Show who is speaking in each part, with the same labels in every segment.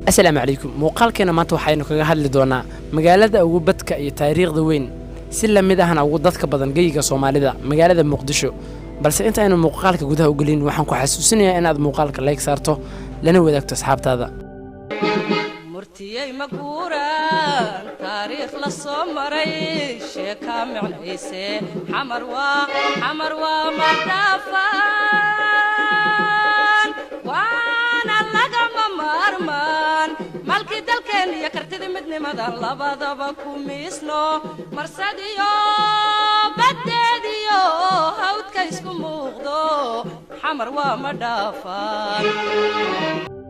Speaker 1: السلام عليكم muuqaalkeena maanta waxaynu kaga hadli doonaa magaalada ugu badka iyo taariikhda weyn si la mid ahna ugu dadka badan geeyiga Soomaalida magaalada Muqdisho balse inta aynu muuqaalka gudaha u galin waxaan ku xasuusinayaa inaad muuqaalka like saarto lana wadaagto asxaabtaada
Speaker 2: murtiyay maguura taariikh la soo maray sheeka macnayse xamar waa madafaan waana laga marmaan malkii dalkeen iyo kartida midnimada labadaba ku miisno marsadiyo badeediyo hawdka isku muuqdo xamar waa madafaan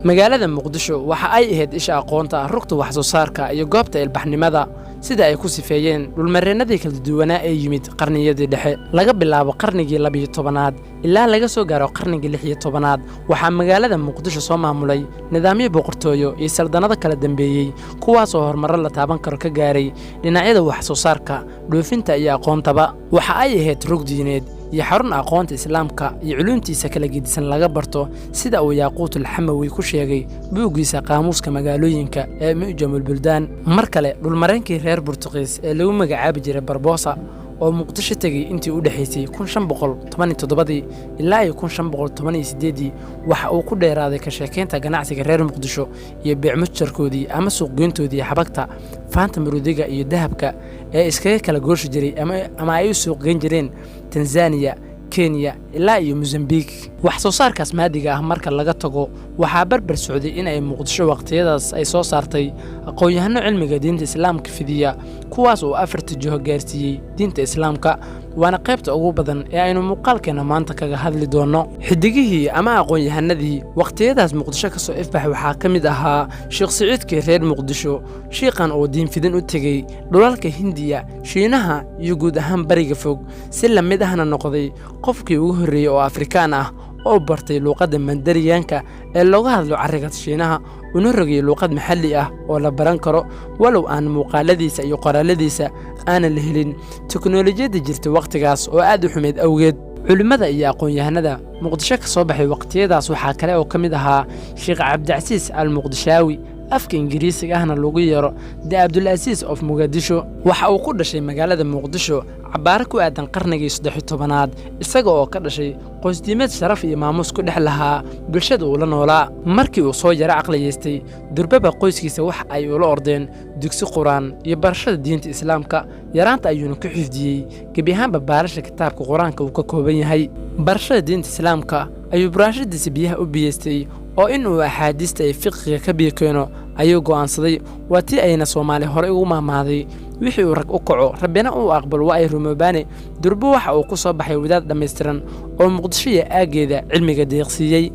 Speaker 1: magaalada Muqdisho waxa ay ahayd isha aqoonta rugta wax soo saarka iyo goobta ilbaxnimada sida ay ku sifeeyeen dhulmareenadii kala duwanaa ee yimid qarniyadii dhexe laga bilaabo qarnigii 12aad ilaa laga soo gaaro qarnigii 16aad waxa magaalada Muqdisho soo maamulay nidaamyo boqortooyo iyo saldanado kala dambeeyay kuwaas oo horumar la taaban karo ka gaaray dhinacyada wax soo saarka dhoofinta iyo aqoontaba waxa ay ahayd rug diineed iyo xarun aqoonta islaamka iyo culuumtiisa kala gedisan laga barto sida uu Yaquut al-Hamawi ku sheegay buugiisa qaamuuska magaalooyinka ee Mu'jamul Buldaan mar kale dhulmareenkii reer Portugiis ee lagu magacaabi jiray Barbosa oo Muqdisho tagay intii u dhaxaysay 1517 ilaa 1518 waxa uu ku dheeraaday ka sheekeynta ganacsiga reer Muqdisho iyo beecmujarkoodii ama suuqgeyntoodii xabagta faanta maruudiga iyo dahabka ee iskaga kala gooshi jiray ama ay u suuqgeyn jireen Tanzania Kenya ilaa iyo Mozambique wax soo saarkaas maadiga ah marka laga tago waxa barbar socday in ay Muqdisho waqtiyadaas ay soo saartay aqoon-yahano cilmiga diinta islaamka fidiya kuwaas oo afarta jiho gaarsiiyay diinta islaamka waana qaybta ugu badan ee aynu muuqaalkeena maanta kaga hadli doono xidigihii ama aqoon-yahanadii waqtiyadaas Muqdisho ka soo ifbax waxa ka mid ahaa Sheekh Saciidkii reer Muqdisho sheeqan oo diin fidan u tagay dhulalka Hindiya Shiinaha iyo guud ahaan bariga fog si la mid ahna noqday qofkii ugu horeeyay oo Afrikaan ah oo bartay luqadda Mandariyaanka ee looga hadlo cariga Shiinaha una rogay luqad maxalli ah oo la baran karo walow aan muuqaaladiisa iyo qoraaladiisa aan la helin teknoolajiyada jirta waqtigaas oo aad u xumeed awgeed culimada iyo aqoon-yahanada Muqdisho ka soo baxay waqtiyadaas waxa kale oo kamid ahaa Sheekh Cabdicasiis al-Muqdishaawi afka Ingiriisiga ahna lagu yeero The Abdulaziz of Mogadisho waxa uu ku dhashay magaalada Muqdisho cabaar ku aadan qarnigii 13aad isaga oo ka dhashay qoys diimeed sharaf iyo maamuus ku dhex lahaa bulshada uu la noolaa markii uu soo yara aqliyeystay durbaba qoyskiisa wax ay ula ordeen dugsi Quraan iyo barashada diinta islaamka yaraanta ayuu ku xifdiyay gabi ahaanba baarasha kitaabka Quraanka uu ka kooban yahay barashada diinta islaamka ayuu barashadiisa biyaha u biyeystay oo inuu axaadiista ay fiqiga ka biikeeno ayuu go'aansaday waatii ayna Soomaali hore ugu maamaaday wixii uu rag u kaco rabbina uu aqbal waa ay rumoobaan durbo waxa uu ku soo baxay wadaad dhameystiran oo Muqdisho aageeda cilmiga deeqsiiyay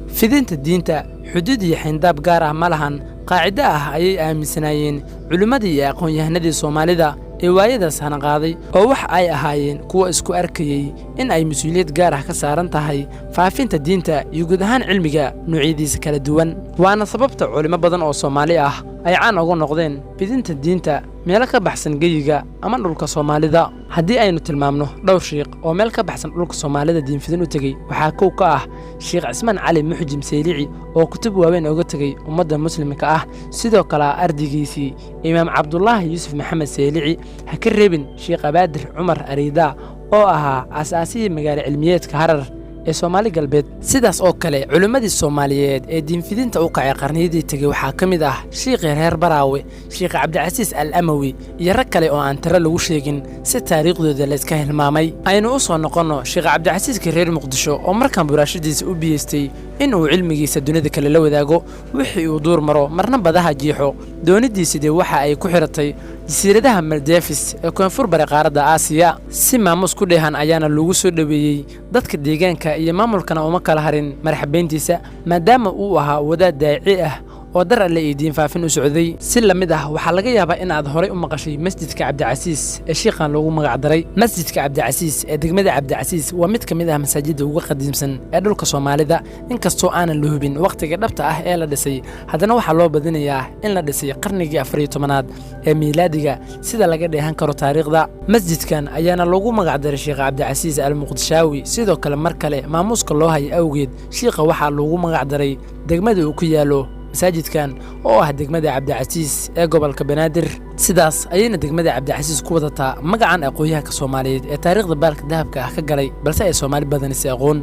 Speaker 1: fidinta diinta xuduud iyo xindaab gaar ah malahan qaacida ah ayay aaminsanaayeen culimadii iyo aqoon-yahanadii Soomaalida ee waayadaas hana qaaday oo wax ay ahaayeen kuwa isku arkayay in ay mas'uuliyad gaar ah ka saaran tahay faafinta diinta iyo guud ahaan cilmiga noocyadiisa kala duwan waana sababta culimo badan oo Soomaali ah ay caan uga noqdeen fidinta diinta meel ka baxsan geeyiga ama dhulka Soomaalida haddii aynu tilmaamno dhowr sheekh oo meel ka baxsan dhulka Soomaalida diin fidan u tagay waxa koow ka ah Sheekh Cismaan Cali Muxjim Saylici oo kutub waaweyn uga tagay ummadda muslimka ah sidoo kale ardigiisii Imaam Cabdullah Yusuf Maxamed Saylici ha ka reebin Sheekh Abaadir Cumar Ariida oo ahaa asaasiga magaalo cilmiyeedka Harar ee Soomaali galbeed sidaas oo kale culimadii Soomaaliyeed ee diin fidinta u kacay qarniyadii tagay waxa kamid ah Sheekh reer Baraawe Sheekh Cabdicasiis al-Amawi iyo rag kale oo aan tira lagu sheegin si taariikhdooda la iska hilmaamay aynu u soo noqono Sheekh Cabdicasiis reer Muqdisho oo markan burashadiisa u biyeystay in uu cilmigiisa dunida kale la wadaago wixii uu door maro marna badaha jiixo doonidiisii waxa ay ku xiratay jasiiradaha Maldives ee koonfur bari qaaradda Aasiya si maamus ku dheehan ayaana lagu soo dhaweeyay dadka deegaanka iyo maamulkana uma kala harin marxabeyntiisa maadaama uu ahaa wadaad daaci ah oo dar alle iyo diin faafin u socday si la mid ah waxa laga yaabaa in aad horay u maqashay masjidka Cabdicasiis ee sheekhan lagu magac daray masjidka Cabdicasiis ee degmada Cabdicasiis waa mid kamid ah masaajidda ugu qadiimsan ee dhulka Soomaalida inkastoo aanan la hubin waqtiga dhabta ah ee la dhisay haddana waxa loo badinayaa in la dhisay qarnigii 14aad ee miilaadiga sida laga dheehan karo taariikhda masjidkan ayaana lagu magac daray Sheekh Cabdicasiis al-Muqdishaawi sidoo kale mar kale maamuuska loo hayay awgeed sheekha waxa lagu magac daray degmada uu ku yaalo masaajidkan oo ah degmada Cabdicasiis ee gobolka Banaadir sidaas ayayna degmada Cabdicasiis ku wadataa magacan aqoonyahanka Soomaaliyeed ee taariikhda baalka dahabka ah ka galay balse ay Soomaali badan is aqoon